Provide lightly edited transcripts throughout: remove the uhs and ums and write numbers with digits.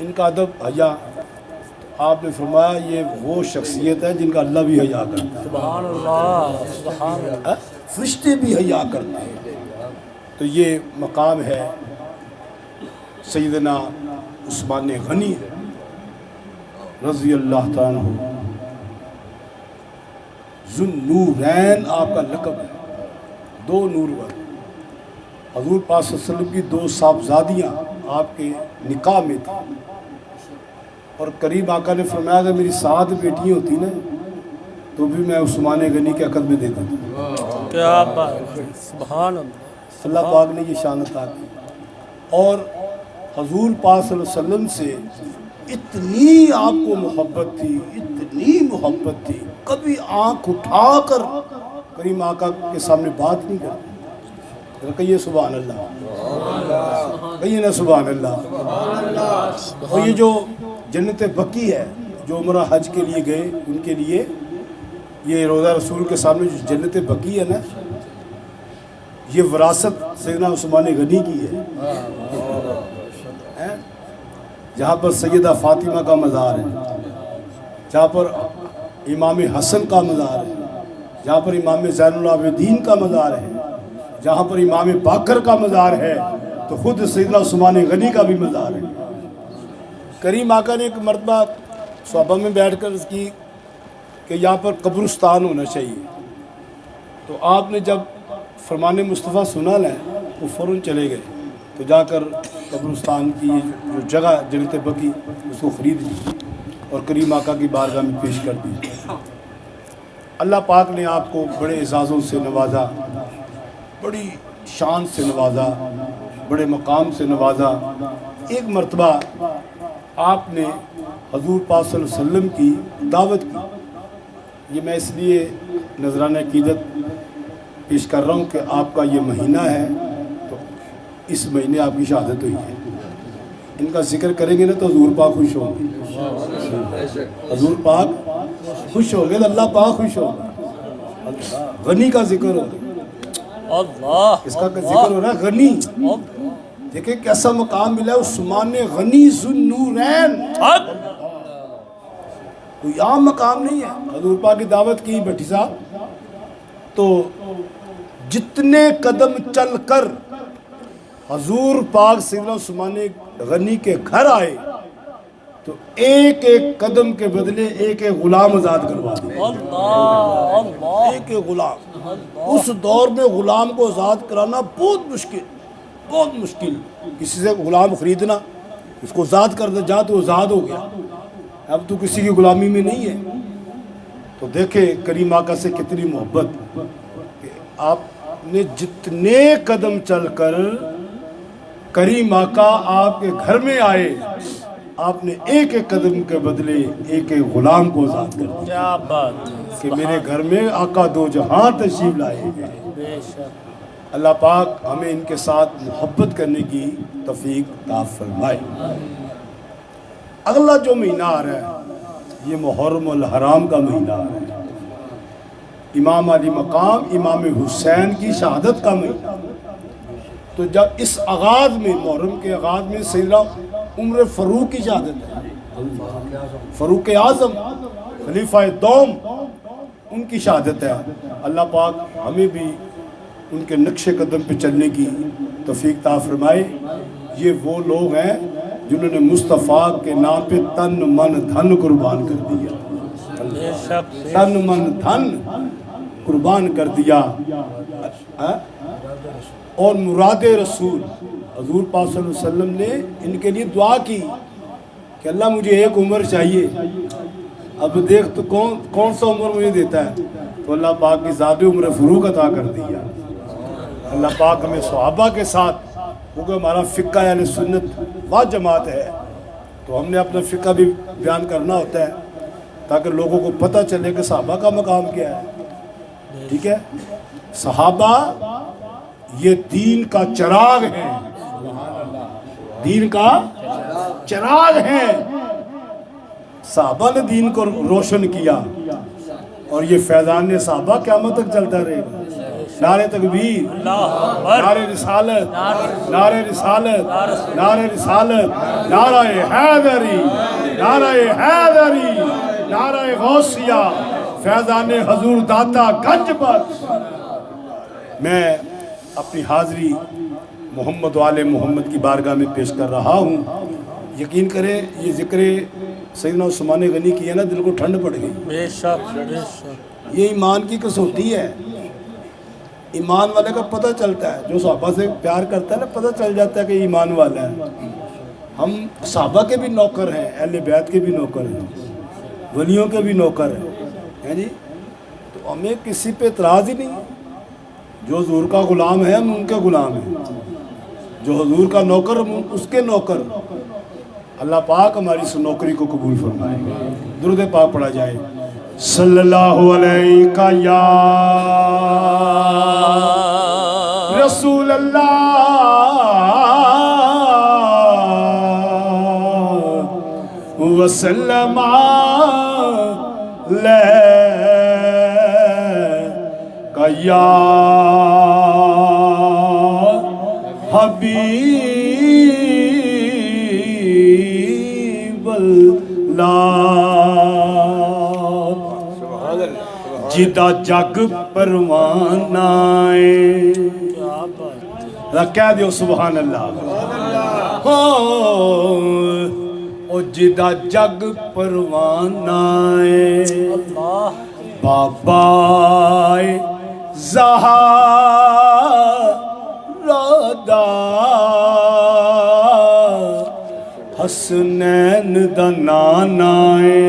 ان کا ادب حیا، آپ نے فرمایا یہ وہ شخصیت ہے جن کا اللہ بھی حیا کرتا ہے، سبحان اللہ، سبحان اللہ۔ فرشتے بھی حیا کرتے ہیں۔ تو یہ مقام ہے سیدنا عثمان غنی رضی اللہ تعالیٰ عنہ۔ ذو النورین آپ کا لقب ہے، دو نور والے۔ حضور پاک صلی اللہ علیہ وسلم کی دو صاحبزادیاں آپ کے نکاح میں تھیں، اور قریب آقا نے فرمایا کہ میری 7 بیٹیاں ہوتی نا تو بھی میں عثمان غنی کے عقد میں دے دیتا۔ کیا بات، سبحان اللہ۔ اللہ پاک نے یہ شان عطا کی، اور حضور پاک صلی اللہ علیہ وسلم سے اتنی آپ کو محبت تھی، اتنی محبت تھی، کبھی آنکھ اٹھا کر کریم آقا کے سامنے بات نہیں کرتے۔ کہیے سبحان اللہ، کہیے نا سبحان اللہ۔ اور یہ جو جنت بقی ہے، جو عمرہ حج کے لیے گئے ان کے لیے یہ روضہ رسول کے سامنے جو جنت بقی ہے نا، یہ وراثت سیدنا عثمان غنی کی ہے، جہاں پر سیدہ فاطمہ کا مزار ہے، جہاں پر امام حسن کا مزار ہے، جہاں پر امام زین العابدین کا مزار ہے، جہاں پر امام باقر کا مزار ہے، تو خود سیدنا عثمان غنی کا بھی مزار ہے۔ کریم آقا نے ایک مرتبہ صحابہ میں بیٹھ کر اس کی کہ یہاں پر قبرستان ہونا چاہیے، تو آپ نے جب فرمان مصطفیٰ سنا لیں وہ فوراً چلے گئے، تو جا کر قبرستان کی جو جگہ جنت بقی اس کو خرید لی اور کریم آقا کی بارگاہ میں پیش کر دی۔ اللہ پاک نے آپ کو بڑے اعزازوں سے نوازا، بڑی شان سے نوازا، بڑے مقام سے نوازا۔ ایک مرتبہ آپ نے حضور پاک صلی اللہ علیہ وسلم کی دعوت کی، یہ میں اس لیے نذرانہ عقیدت پیش کر رہا ہوں کہ آپ کا یہ مہینہ ہے، تو اس مہینے آپ کی شہادت ہوئی ہے، ان کا ذکر کریں گے نا تو حضور پاک خوش ہوں گے، حضور پاک خوش ہوں گے تو اللہ پاک خوش ہوں گے۔ غنی کا ذکر ہو اللہ، اس کا ذکر ہو رہا ہے، غنی۔ دیکھیں کیسا مقام ملا ہے عثمان غنی ذو النورین، کوئی عام مقام نہیں ہے۔ حضور پاک کی دعوت کی بھٹی صاحب، تو جتنے قدم چل کر حضور پاک سیدنا عثمان غنی کے گھر آئے تو ایک ایک قدم کے بدلے ایک ایک غلام آزاد کروا دیا۔ اللہ، اللہ، ایک ایک غلام، اس دور میں غلام کو آزاد کرانا بہت مشکل، بہت مشکل۔ کسی سے غلام خریدنا، اس کو آزاد کر دے جا تو آزاد ہو گیا، اب تو کسی کی غلامی میں نہیں ہے۔ تو دیکھیں کریم آقا سے کتنی محبت کہ آپ نے جتنے قدم چل کر کریم آقا آپ کے گھر میں آئے، آپ نے ایک ایک قدم کے بدلے ایک ایک غلام کو آزاد کر دیا کیا بات، کہ میرے گھر میں آقا دو جہاں تشریف لائے ہیں۔ بے شک۔ اللہ پاک ہمیں ان کے ساتھ محبت کرنے کی توفیق عطا فرمائے۔ اگلا جو مہینہ آ رہا ہے یہ محرم الحرام کا مہینہ آ رہا ہے، امام علی مقام امام حسین کی شہادت کا مہینہ۔ تو جب اس آغاز میں، محرم کے آغاز میں سیدنا عمر فاروق کی شہادت ہے، فاروق اعظم خلیفہ دوم، ان کی شہادت ہے۔ اللہ پاک ہمیں بھی ان کے نقش قدم پہ چلنے کی توفیق عطا فرمائے۔ یہ وہ لوگ ہیں جنہوں نے مصطفیٰ کے نام پہ تن من دھن قربان کر دیا، بے شک، تن من دھن قربان کر دیا، اور مراد رسول حضور پاک صلی اللہ علیہ وسلم نے ان کے لیے دعا کی کہ اللہ مجھے ایک عمر چاہیے، اب دیکھ تو کون سا عمر مجھے دیتا ہے، تو اللہ پاک کی ذات عمر فاروق عطا کر دیا۔ اللہ پاک ہمیں صحابہ کے ساتھ، کیونکہ ہمارا فقہ اہل سنت و جماعت ہے تو ہم نے اپنا فقہ بھی بیان کرنا ہوتا ہے تاکہ لوگوں کو پتہ چلے کہ صحابہ کا مقام کیا ہے۔ ٹھیک ہے، صحابہ یہ دین کا چراغ ہے، دین کا چراغ ہے۔ صحابہ نے دین کو روشن کیا اور یہ فیضان صحابہ قیامت تک چلتا رہے گا۔ نعرہ تکبیر، اللہ اکبر نعرہ رسالت، نعرہ رسالت، نعرہ رسالت، نعرہ حیدری، نعرہ حیدری، نعرہ غوثیہ، فیضان حضور داتا گنج بخش۔ میں اپنی حاضری محمد و آل محمد کی بارگاہ میں پیش کر رہا ہوں۔ یقین کریں یہ ذکر سیدنا عثمان غنی کی ہے نا، دل کو ٹھنڈ پڑ گئی۔ بے شک بے شک یہ ایمان کی کسوٹی ہے، ایمان والے کا پتہ چلتا ہے، جو صحابہ سے پیار کرتا ہے نا پتہ چل جاتا ہے کہ ایمان والا ہے۔ ہم صحابہ کے بھی نوکر ہیں، اہل بیت کے بھی نوکر ہیں، ولیوں کے بھی نوکر ہیں جی، تو ہمیں کسی پہ اعتراض ہی نہیں۔ جو حضور کا غلام ہے ہم ان کے غلام ہیں، جو حضور کا نوکر ہم اس کے نوکر۔ اللہ پاک ہماری اس نوکری کو قبول فرمائے۔ درود پاک پڑھا جائے۔ صلی اللہ علیہ یا رسول اللہ وسلم علیہ یا حبیب اللہ، جدا جگ پروانہ ہے۔ کیا بات کہہ دیو سبحان اللہ۔ او جدا جگ پروانہ ہے، اللہ بابا زہرا دا حسنین دا نانا ہے۔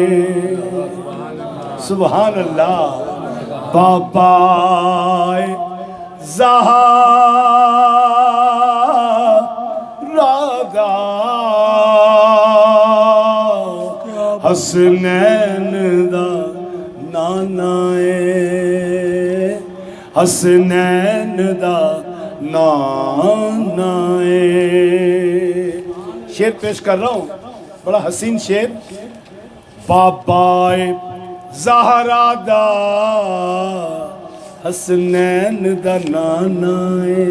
سبحان اللہ۔ بابا زہرا دا حسنین دا نانا ہے، حسنین دا نانا ہے۔ شعر پیش کر رہا ہوں، بڑا حسین شعر۔ بابا زہرا دا حسنین دا نانا ہے،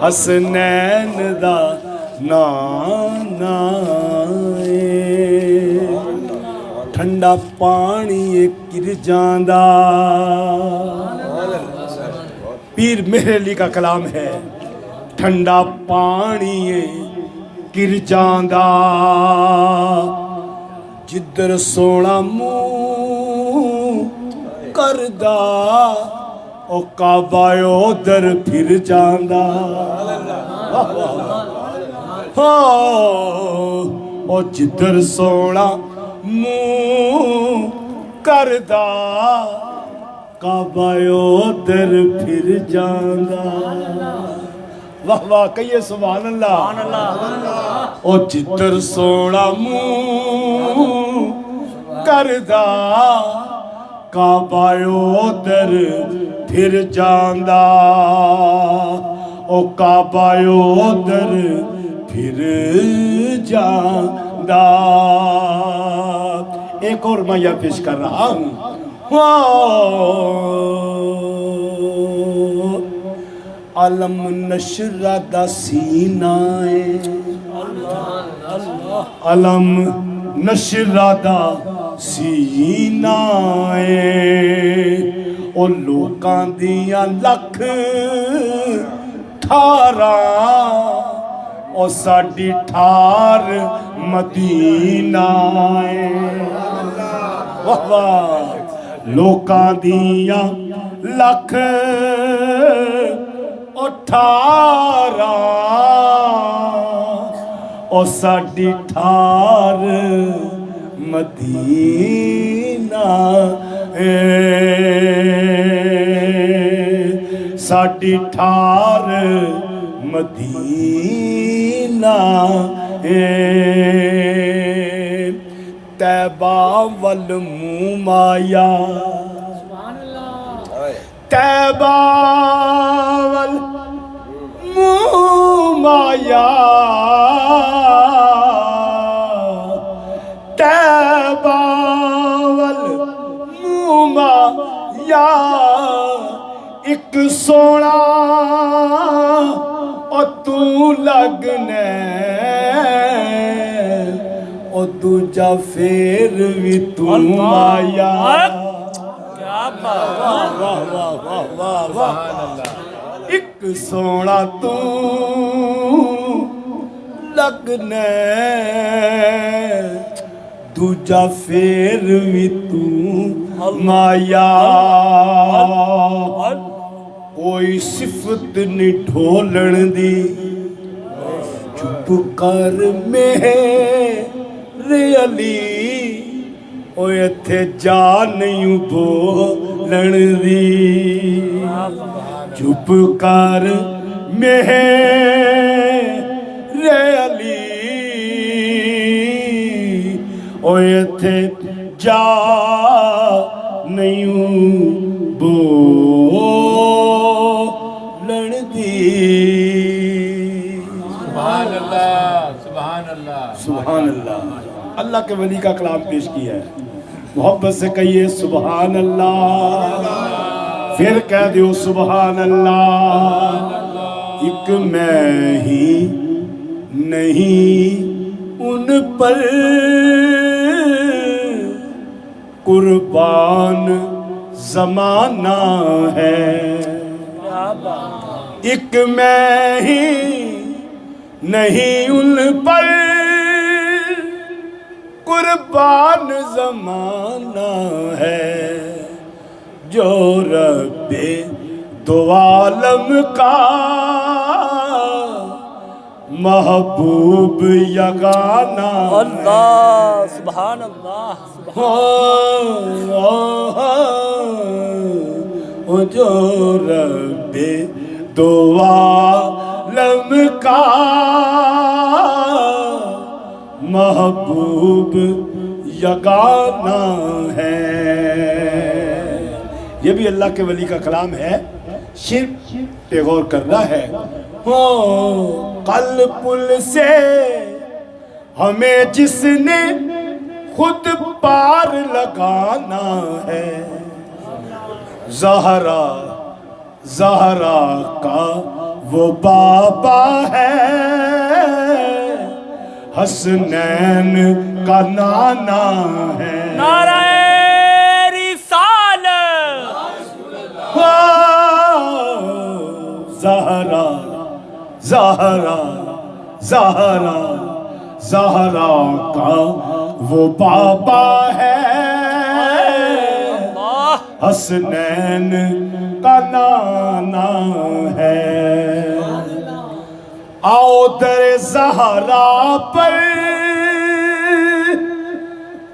حسنین دا نانا ہے۔ ٹھنڈا پانی گر جاندہ، پیر مہر علی کا کلام ہے۔ ٹھنڈا پانی گر جاندہ، جدر سونا منہ کردہ، او کعبہ ادھر پھر جاندہ۔ او جدر سونا منہ کردہ، کعبہ ادھر پھر جاندہ۔ واہ واہ کہیے سبحان اللہ۔ او جدر سونا منہ کردہ، کعبہ ادھر پھر جاندہ، او کعبہ ادھر پھر جاندہ۔ ایک اور میں یہ پیش کر رہا ہوں۔ علم نشر دا سینہ ہے، علم نشر دا سینہ ہے، او لوکاں دیاں لکھ ٹھاراں، او ساڈی ٹھار مدینہ ہے۔ واہ واہ لوکاں دیاں لکھ او ٹھاراں، او ساڈی ٹھار مدینہ ہے، ساڈی ٹھار مدینہ ہے۔ طیبہ ول منہ مایا، طیبہ ول منہ مایا، طیبہ ول منہ مایا، ایک سونا او تو لگنا او دوجا پھر بھی تو مایا کیا بات واہ واہ واہ واہ واہ ایک سونا تو لگنا دوجا پھر بھی تو مایا کوئی صفت نہیں ڈھولن دی چپ کر میرے علی اوے اتھے جا نہیں بولن دی چپ کر میرے علی اوے اتھے جا نہیں بولن دی سبحان اللہ سبحان اللہ سبحان اللہ اللہ کے ولی کا کلام پیش کیا ہے محبت سے کہیے سبحان اللہ پھر کہہ دیو سبحان اللہ ایک میں ہی نہیں ان پر قربان زمانہ ہے ایک میں ہی نہیں ان پر قربان زمانہ ہے جو رب دو عالم کا محبوب یگانہ اللہ سبحان اللہ جو رب دو عالم کا محبوب یگانہ ہے یہ بھی اللہ کے ولی کا کلام ہے شعر پہ غور کرنا ہے قلب پل سے ہمیں جس نے خود پار لگانا ہے زہرا کا وہ بابا ہے حسنین کا نانا ہے نعرہ رسالت زہرا کا وہ بابا ہے حسنین کا نانا ہے آؤ در زہرا پر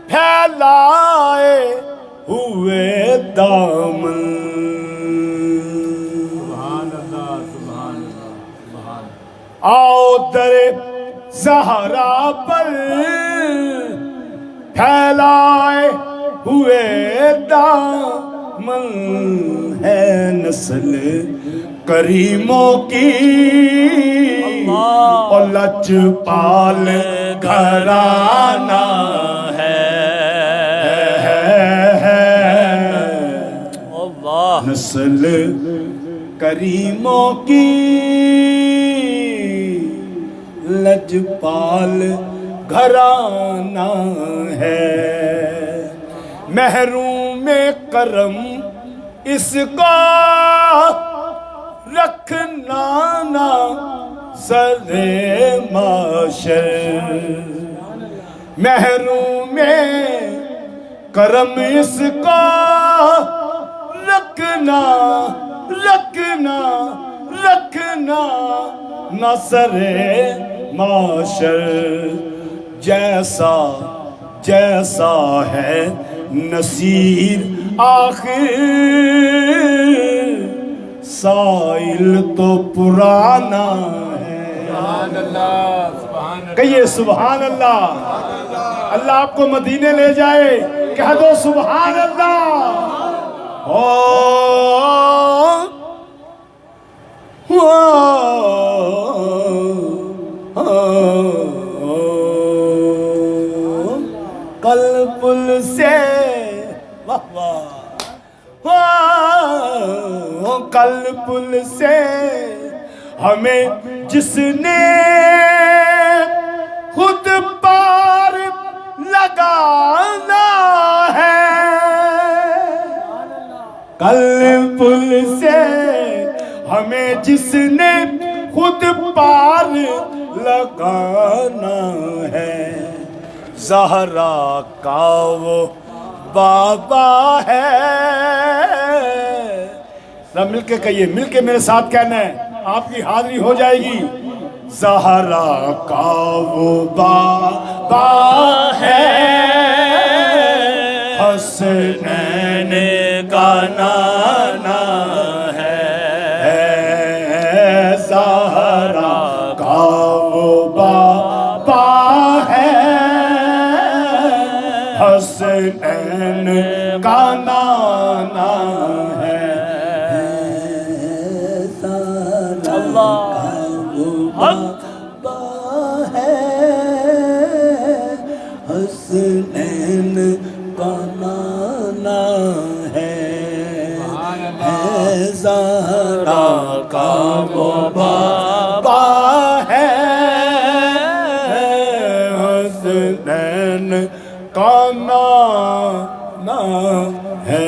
پھیلائے ہوئے دامن آؤ در زہرا پر پھیلائے ہوئے دامن ہے نسل کریموں کی اور لچ پال گھرانہ ہے نسل کریموں کی لجپال گھرانہ ہے محروم کرم اس کو رکھنا نہ سر معاشر محروم کرم اس کو رکھنا نہ سر معاشر جیسا ہے نصیر آخر سائل تو پرانا ہے سبحان اللہ سبحان اللہ کہیے سبحان اللہ اللہ آپ کو مدینے لے جائے کہہ دو سبحان اللہ قلب پل سے واہ واہ کل پل سے ہمیں جس نے خود پار لگانا ہے، کل پل سے ہمیں جس نے خود پار لگانا ہے، زہرا کا وہ بابا ہے۔ مل کے کہیے، مل کے میرے ساتھ کہنا ہے، آپ کی حاضری ہو جائے گی۔ زہرا کا وہ بابا ہے، حسنین کا نانا ہے، زہرا کا وہ بابا ہے، حسنین کا نانا ہے، حسنین کا نانا ہے، زہرا کا وہ بابا ہے، حسنین کا نانا ہے۔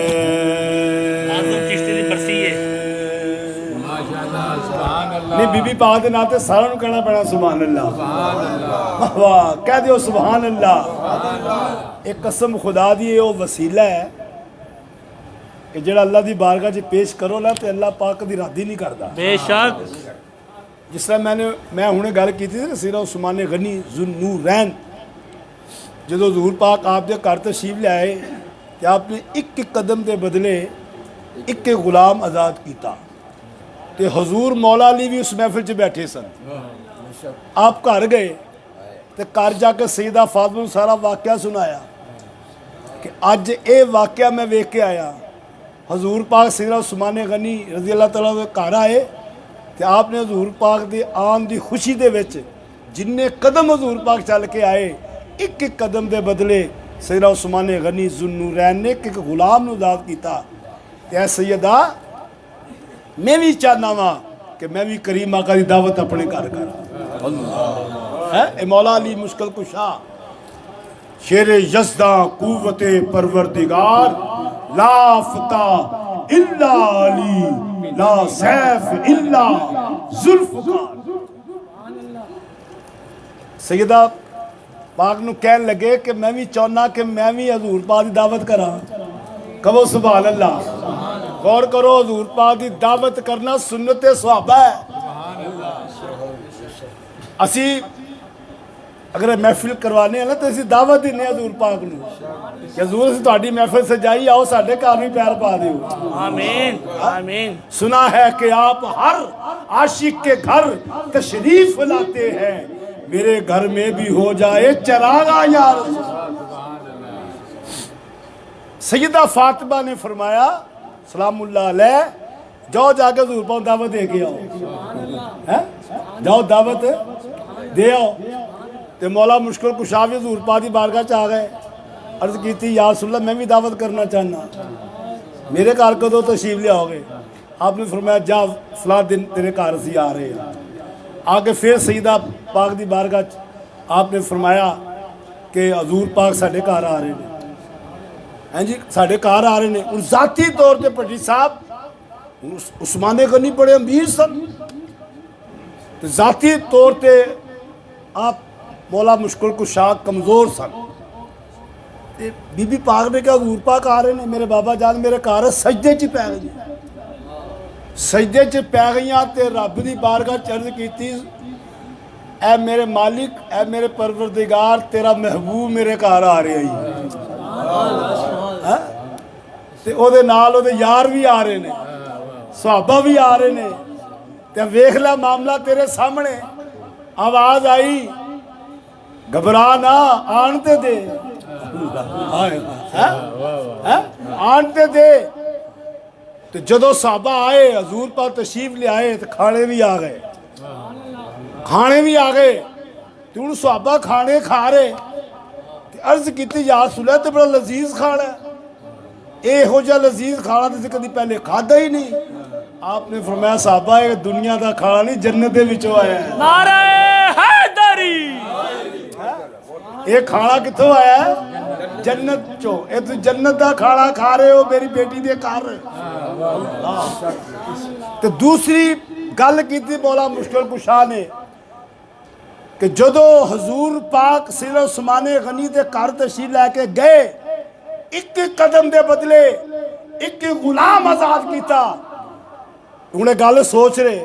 نہیں بی بی پاک دے ناتے سارا نو کہنا پڑا سبحان اللہ، واہ کہہ دیو سبحان اللہ۔ ایک قسم خدا دی وہ وسیلہ ہے کہ جڑا اللہ دی بارگاہ جی پیش کرو نا تے اللہ پاک دی رادی نہیں کردا۔ بے شک جس طرح میں ہنے گل کیتی تھی نا سیرہ عثمان غنی ذوالنورین، جدو حضور پاک آپ دے گھر تشریف لے آئے کہ آپ نے ایک قدم دے بدلے ایک غلام آزاد کیتا، تے حضور مولا علی بھی اس محفل چ بیٹھے سن۔ آپ گھر گئے تے گھر جا کے سیدہ فاطمہ سارا واقعہ سنایا کہ اج اے واقعہ میں ویکھ کے آیا۔ حضور پاک سیدہ عثمان غنی رضی اللہ تعالیٰ دے گھر آئے تے آپ نے حضور پاک دے آن دی خوشی دے وچ جننے قدم حضور پاک چل کے آئے، ایک قدم دے بدلے سیدہ عثمان غنی ذوالنورین نے ایک غلام نو آزاد کیتا۔ تے اے سیدہ میں بھی چاہنا وا کہ میں بھی کریم آقا دی دعوت اپنے گھر کرا۔ اے مولا علی مشکل کشا، شیر یزداں قوت پروردگار، لا فتح الا علی، لا سیف الا ذوالفقار۔ سیدہ پاک نو کہن لگے کہ میں بھی چاہنا کہ میں بھی حضور پاک دی دعوت کرا۔ کہو سبحان اللہ، غور کرو، حضور پاک دی دعوت کرنا سنت صحابہ ہے۔ اسی اگر محفل کروانے ہیں نا تو اسی دعوت دینے حضور پاک نو کہ حضور سے تہاڈی محفل سجائی، آؤ ساڈے گھر بھی پیر پا دیو۔ آمین آمین۔ سنا ہے کہ آپ ہر عاشق کے گھر تشریف لاتے ہیں، میرے گھر میں بھی ہو جائے چراغا یا رسول۔ سیدہ فاطمہ نے فرمایا سلام اللہ علیہ، جاؤ جا کے حضور پاک دعوت دے کے آؤ، جاؤ دعوت دے آؤ۔ تے مولا مشکل کشا بھی حضور پاک دی بارگاہ چ آ گئے، عرض کیتی یا رسول اللہ میں بھی دعوت کرنا چاہنا، میرے گھر کدو تشریف لے آؤ گے؟ آپ نے فرمایا جا فلاں دن تیرے گھر اسی آ رہے ہیں۔ آگے پھر سیدہ پاک دی بارگاہ آپ نے فرمایا کہ حضور پاک ساڈے گھر آ رہے ہیں، ہاں جی ساڈے گھر آ رہے ہیں۔ اور ذاتی طور پہ پٹی صاحب عثمان غنی بڑے امیر سن، ذاتی طور پہ آپ مولا مشکل کشا کمزور سن۔ بی بی پاک نے کہا حضور پاک آ رہے ہیں، میرے بابا جان میرے گھر سجدے چ پی گئی، سجدے چ پی گئیاں تے رب دی بارگاہ عرض کیتی اے میرے مالک، اے میرے پروردگار، تیرا محبوب میرے گھر آ رہے ہیں، تے او دے نال او دے یار بھی آ رہے ہیں، صحابہ بھی آ رہے ہیں، تے ویکھ لے معاملہ تیرے سامنے۔ آواز آئی گھبرا نہ، آن تے دے، آن تے دے۔ تو جدو صحابہ آئے حضور پاک تشریف لے آئے تو کھانے بھی آ گئے، کھانے بھی آ گئے۔ تو ان صحابہ کھانے کھا رہے، عرض کیتی یا رسول اللہ تے بڑا لذیذ کھانا ہے۔ ਇਹੋ ਜਿਹਾ ਲਜ਼ੀਜ਼ ਖਾਣਾ ਤੁਸੀਂ ਕਦੀ ਪਹਿਲੇ ਖਾਦਾ ਹੀ ਨਹੀਂ। آپ نے فرمایا صحابہ یہ دنیا دا کھانا نہیں جنت دے وچوں آیا ہے۔ نعرہ حیدری، یہ کھانا کتھوں آیا ہے؟ جنت چو۔ یہ تو جنت دا کھانا کھا رہے ہو میری بیٹی دے کار۔ تو دوسری گل کی تھی مولا مشکل کشا نے کہ جدو حضور پاک سید عثمان غنی دے کار تشریف لے کے گئے، ایک قدم دے بدلے ایک غلام آزاد کیتا۔ انہیں گل سوچ رہے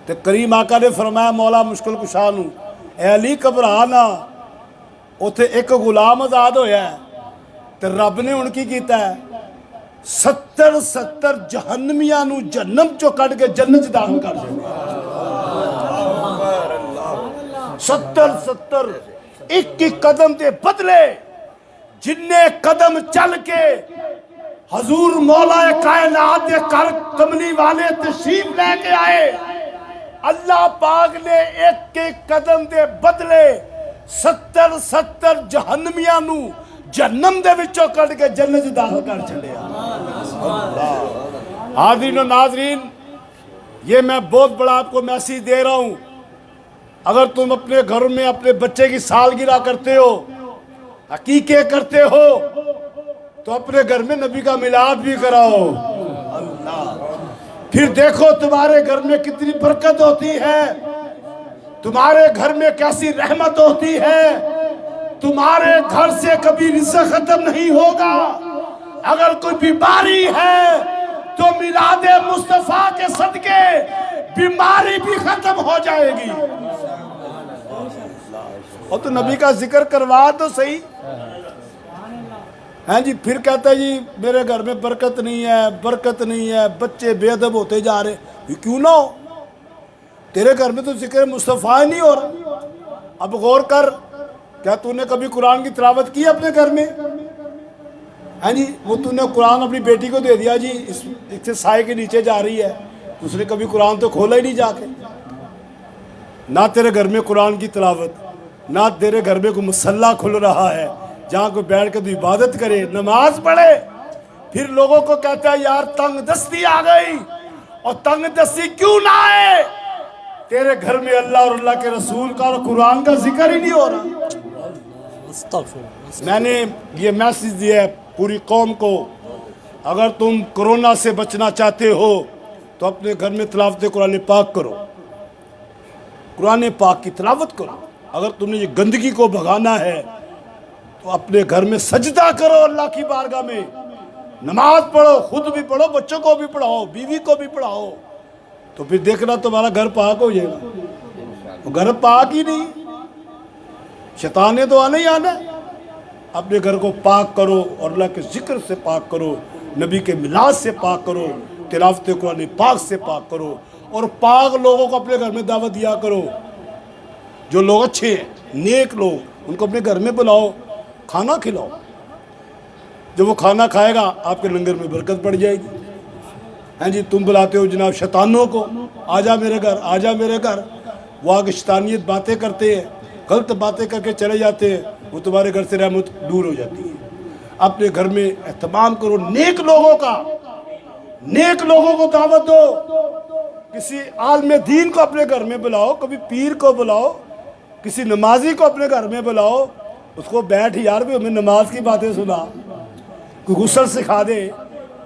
تو کریم آقا نے فرمایا مولا مشکل کشا نو، اے علی گھبرا نہ، اوتھے ایک غلام آزاد ہویا ہے تو رب نے ان کی کیتا ہے 70 جہنمیاں نو جہنم چو کٹ کے جنت داخل کر دے۔ 70 ایک قدم دے بدلے جننے قدم چل کے حضور مولا کائنات دے کر کملی والے تشریف لے کے آئے، اللہ پاک نے ایک قدم دے بدلے 70 جہنمیاں نو جہنم دے وچوں کٹ کے جنت داخل کر چلے۔ حاضرین و ناظرین، یہ میں بہت بڑا آپ کو میسیج دے رہا ہوں، اگر تم اپنے گھر میں اپنے بچے کی سالگرہ کرتے ہو، عقیقے کرتے ہو، تو اپنے گھر میں نبی کا میلاد بھی کراؤ۔ اللہ، پھر دیکھو تمہارے گھر میں کتنی برکت ہوتی ہے، تمہارے گھر میں کیسی رحمت ہوتی ہے، تمہارے گھر سے کبھی رزق ختم نہیں ہوگا۔ اگر کوئی بیماری ہے تو میلاد مصطفیٰ کے صدقے بیماری بھی ختم ہو جائے گی۔ اور تو نبی کا ذکر کروا تو صحیح۔ ہاں جی، پھر کہتا ہے جی میرے گھر میں برکت نہیں ہے، برکت نہیں ہے، بچے بے ادب ہوتے جا رہے۔ یہ کیوں نہ ہو؟ تیرے گھر میں تو ذکر مصطفیٰ نہیں ہو رہا۔ اب غور کر، کیا تو نے کبھی قرآن کی تلاوت کی اپنے گھر میں؟ ہاں جی، وہ تو نے قرآن اپنی بیٹی کو دے دیا جی، اس سے سائے کے نیچے جا رہی ہے، اس نے کبھی قرآن تو کھولا ہی نہیں جا کے۔ نہ تیرے گھر میں قرآن کی تلاوت، نہ تیرے گھر میں کوئی مصلی کھل رہا ہے جہاں کوئی بیٹھ کے تو عبادت کرے، نماز پڑھے۔ پھر لوگوں کو کہتا ہے یار تنگ دستی آ گئی، اور تنگ دستی کیوں نہ آئے؟ تیرے گھر میں اللہ اور اللہ کے رسول کا اور قرآن کا ذکر ہی نہیں ہو رہا۔ میں نے یہ میسیج دیا ہے پوری قوم کو، اگر تم کرونا سے بچنا چاہتے ہو تو اپنے گھر میں تلاوت قرآن پاک کرو، قرآن پاک کی تلاوت کرو۔ اگر تم نے یہ گندگی کو بھگانا ہے تو اپنے گھر میں سجدہ کرو، اللہ کی بارگاہ میں نماز پڑھو، خود بھی پڑھو، بچوں کو بھی پڑھاؤ، بیوی کو بھی پڑھاؤ، تو پھر دیکھنا تمہارا گھر پاک ہو جائے گا۔ وہ گھر پاک ہی نہیں، شیطان نے تو آنا ہی آنا ہے۔ اپنے گھر کو پاک کرو اور اللہ کے ذکر سے پاک کرو، نبی کے میلاد سے پاک کرو، تلاوت قرآن پاک سے پاک کرو، اور پاک لوگوں کو اپنے گھر میں دعوت دیا کرو۔ جو لوگ اچھے ہیں، نیک لوگ، ان کو اپنے گھر میں بلاؤ، کھانا کھلاؤ۔ جب وہ کھانا کھائے گا آپ کے لنگر میں برکت پڑ جائے گی۔ ہاں جی، تم بلاتے ہو جناب شیطانوں کو، آجا میرے گھر، آجا میرے گھر، وہ آگے شیطانیت باتیں کرتے ہیں، غلط باتیں کر کے چلے جاتے ہیں، وہ تمہارے گھر سے رحمت دور ہو جاتی ہے۔ اپنے گھر میں اہتمام کرو نیک لوگوں کا، نیک لوگوں کو دعوت دو، کسی عالم دین کو اپنے گھر میں بلاؤ، کبھی پیر کو بلاؤ، کسی نمازی کو اپنے گھر میں بلاؤ، اس کو بیٹھ یار بھی ہمیں نماز کی باتیں سنا، کوئی غسل سکھا دے،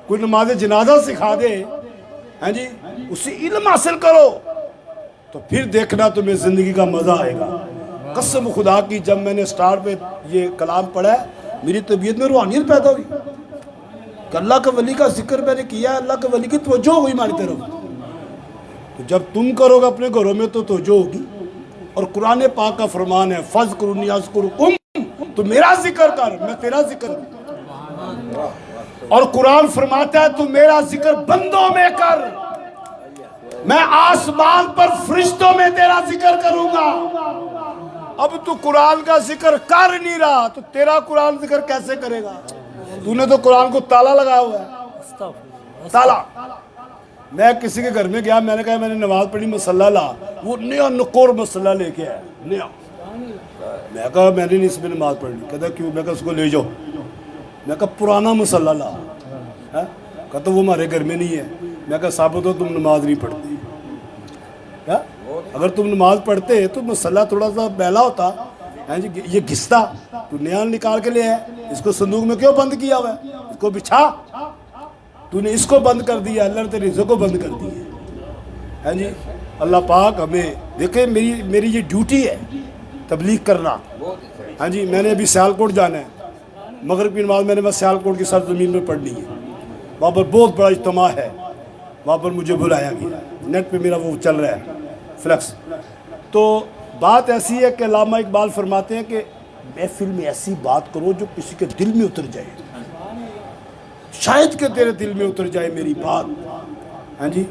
کوئی نماز جنازہ سکھا دے، ہاں جی، اس سے علم حاصل کرو، تو پھر دیکھنا تمہیں زندگی کا مزہ آئے گا۔ قسم خدا کی، جب میں نے سٹارٹ پہ یہ کلام پڑھا ہے میری طبیعت میں روحانیت پیدا ہوئی کہ اللہ کے ولی کا ذکر میں نے کیا، اللہ کے ولی کی توجہ ہوئی ہماری طرف۔ تو جب تم کرو گے اپنے گھروں میں تو توجہ ہوگی۔ اور قرآن پاک کا فرمان ہے فَاذْكُرُونِی أَذْكُرْكُمْ، تو میرا ذکر کر، میں تیرا ذکر کروں۔ اور قرآن فرماتا ہے تو میرا ذکر بندوں میں کر، میں آسمان پر فرشتوں میں تیرا ذکر کروں گا۔ اب تو قرآن کا ذکر کر نہیں رہا تو تیرا قرآن ذکر کیسے کرے گا؟ تو نے تو قرآن کو تالا لگایا ہوا ہے، تالا۔ میں کسی کے گھر میں گیا، میں نے کہا میں نے نماز پڑھی، مسلح لا، وہ نیا نکور مسلح لے کے آیا، نیا۔ میں کہا میں نے نہیں اس میں نماز پڑھنی، کہتا کیوں؟ میں کہا اس کو لے جاؤ، میں کہا پرانا مسلح لا ہے، کہتا وہ ہمارے گھر میں نہیں ہے. میں کہا ثابت ہو تم نماز نہیں پڑھتے. کیا اگر تم نماز پڑھتے تو مسلح تھوڑا سا پہلا ہوتا. جی یہ گھستا تو نیا نکال کے لے آئے، اس کو صندوق میں کیوں بند کیا ہوا ہے؟ اس کو بچھا، تو نے اس کو بند کر دیا، اللہ نے تیرے رزق کو بند کر دیا ہے. جی اللہ پاک ہمیں دیکھیں، میری یہ ڈیوٹی ہے تبلیغ کرنا. ہاں جی میں نے ابھی سیالکوٹ جانا ہے، مغرب کی نماز میں نے بس سیالکوٹ کی سرزمین میں پڑھنی ہے. وہاں پر بہت بڑا اجتماع ہے، وہاں پر مجھے بلایا گیا، نیٹ پہ میرا وہ چل رہا ہے فلیکس. تو بات ایسی ہے کہ علامہ اقبال فرماتے ہیں کہ محفل میں ایسی بات کرو جو کسی کے دل میں اتر جائے، شاید کہ تیرے دل میں اتر جائے میری بات. ہاں جی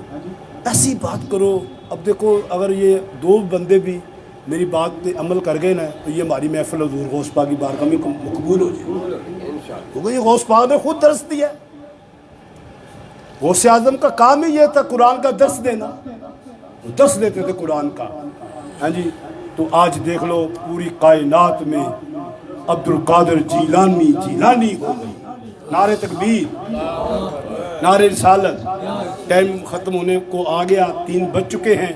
ایسی بات کرو. اب دیکھو اگر یہ دو بندے بھی میری بات پہ عمل کر گئے نا تو یہ ہماری محفل حضور غوث پاک کی بارگاہ میں مقبول ہو جائے. کیونکہ یہ غوث پاک نے خود درس دیا. غوث اعظم کا کام ہی یہ تھا قرآن کا درس دینا، وہ درس دیتے تھے قرآن کا. ہاں جی تو آج دیکھ لو پوری کائنات میں عبد القادر جیلانی ہو گئی. نعرہ تکبیر، نعرہ رسالت. ٹائم ختم ہونے کو آ گیا، 3 بج چکے ہیں.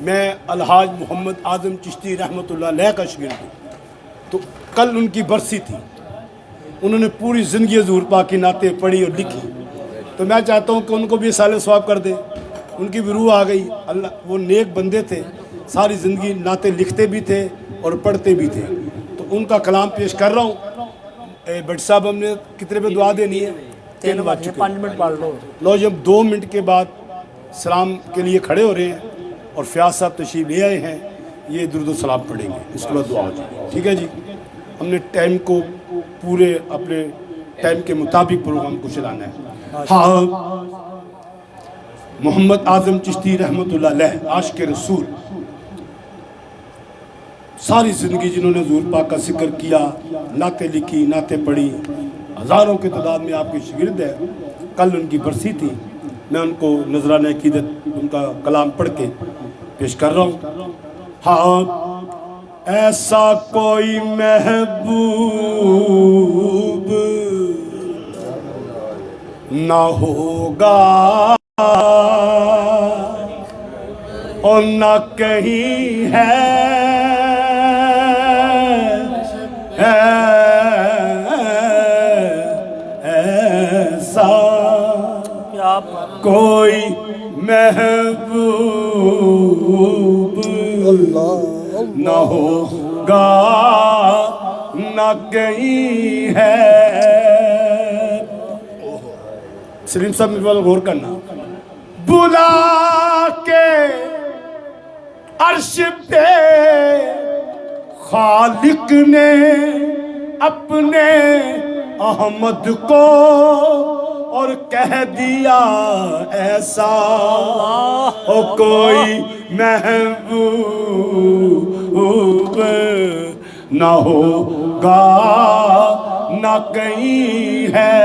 میں الحاج محمد اعظم چشتی رحمۃ اللہ علیہ کا شاگرد ہوں. تو کل ان کی برسی تھی، انہوں نے پوری زندگی حضور پاک کی نعتیں پڑھی اور لکھی. تو میں چاہتا ہوں کہ ان کو بھی سال ثواب کر دے. ان کی بھی روح آ گئی. اللہ وہ نیک بندے تھے، ساری زندگی نعتیں لکھتے بھی تھے اور پڑھتے بھی تھے. تو ان کا کلام پیش کر رہا ہوں. بٹ صاحب ہم نے کتنے پہ دعا دینی ہے؟ 3 بج چکے. 5 منٹ پڑھ لو. لو جب 2 منٹ کے بعد سلام کے لیے کھڑے ہو رہے ہیں اور فیاض صاحب تشریف لے آئے ہیں، یہ درود و سلام پڑھیں گے، اس کے بعد دعا ہو جائے گی. ٹھیک ہے جی. ہم نے ٹائم کو پورے اپنے ٹائم کے مطابق پروگرام کو چلانا ہے. ہاں محمد اعظم چشتی رحمۃ اللہ علیہ عاشق رسول، ساری زندگی جنہوں نے حضور پاک کا ذکر کیا، نعتیں لکھی، نعتیں پڑھی، ہزاروں کی تعداد میں آپ کے شاگرد ہے. کل ان کی برسی تھی. میں ان کو نذرانہ عقیدت ان کا کلام پڑھ کے پیش کر رہا ہوں. ہاں ایسا کوئی محبوب نہ ہوگا اور نہ کہیں ہے ایسا کوئی محبوب نہ ہوگا نہ کہیں ہے. سلیم صاحب میرے والا غور کرنا. بلا کے عرش پہ خالق نے اپنے احمد کو اور کہہ دیا ایسا کوئی محبوب نہ ہوگا نہ کہیں ہے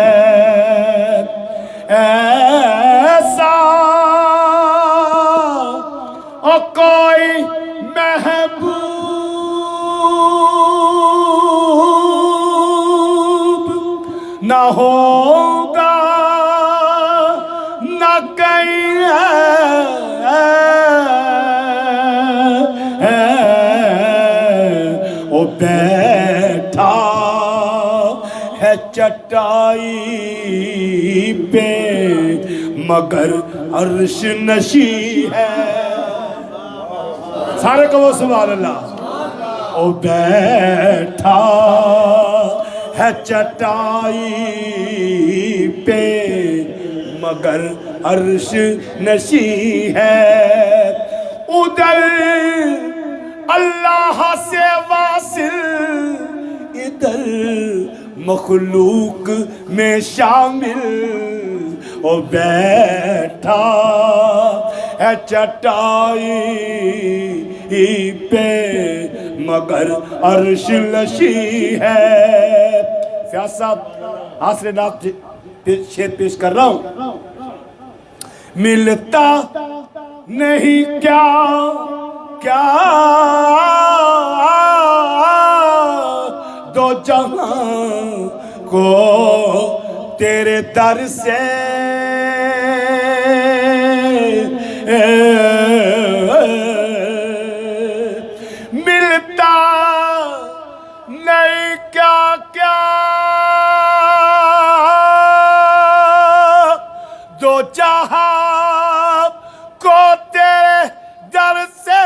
ایسا کوئی محبوب نہ ہوگا نہ کہیں او بیٹھا ہے چٹائی پہ مگر عرش نشی ہے. سارے کہو سبحان اللہ. او بیٹھا ہے چٹائی پہ مگر عرش نشی ہے. ادھر اللہ سے واصل ادھر مخلوق میں شامل. او بیٹھا ہے چٹائی پہ مگر عرش نشی ہے. فیاض صاحب حاصل نعت شعر پیش کر رہا ہوں. ملتا نہیں کیا کیا دو جہاں کو تیرے در سے ملتا نہیں کیا کیا دو جہاں کو تیرے در سے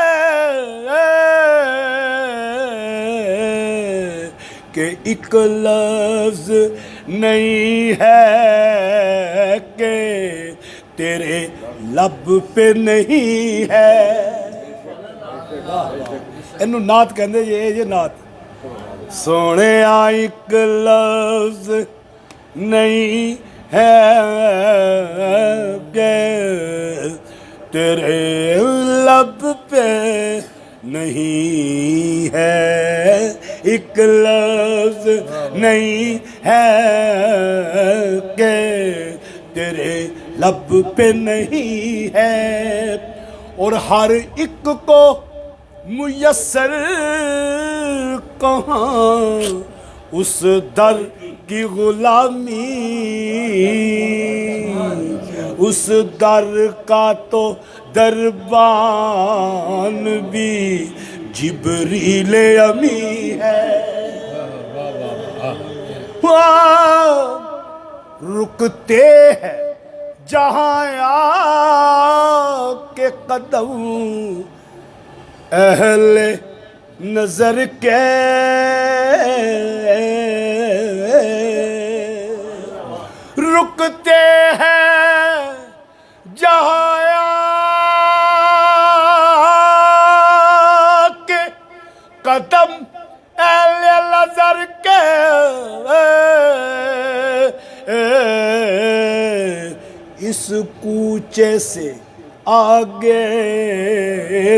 کہ ایک لفظ نہیں ہے کہ تیرے لب پہ نہیں ہے. اینو نعت کہندے یہ نعت. سونے ایک لفظ نہیں ہے کہ تیرے لب پہ نہیں ہے. ایک لفظ نہیں ہے کہ تیرے لب پہ نہیں ہے. اور ہر ایک کو میسر کہاں اس در کی غلامی. اس در کا تو دربان بھی جبریل امی ہے. رکتے ہیں جہاں آ کے قدم اہل نظر کے. رکتے ہیں جہاں کے قدم اہل نظر کے. اس کوچے سے آگے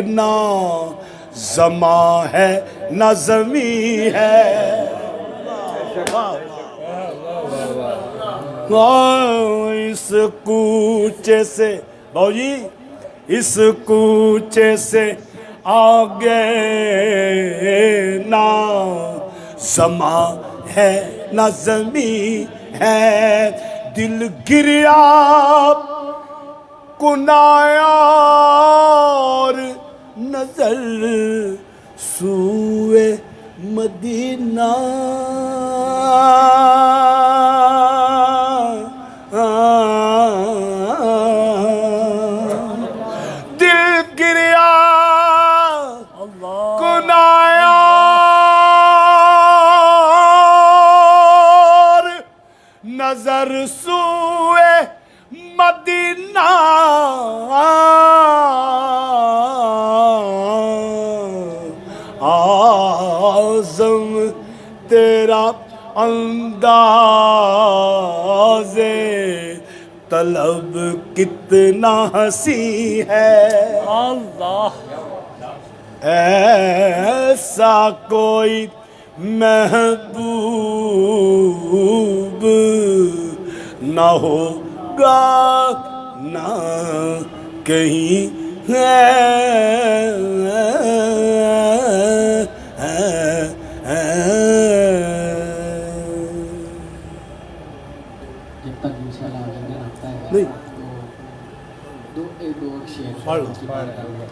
نہ زماں ہے نہ زمیں ہے. اس کوچے سے بھاؤ جی اس کوچے سے آگے نہ زماں ہے نہ زمیں ہے. دل گریا کنایا اور نظر سوئے مدینہ. دل گریا کنایا اور نظر سوئے مدینہ. اعظم تیرا انداز طلب کتنا حسین ہے. اللہ ایسا کوئی محبوب نہ ہوگا نہ کہیں ہے. جب تک انشاءاللہ آگے آتا ہے نہیں تو دو شعر پڑھ لو. کی بات کریں گے.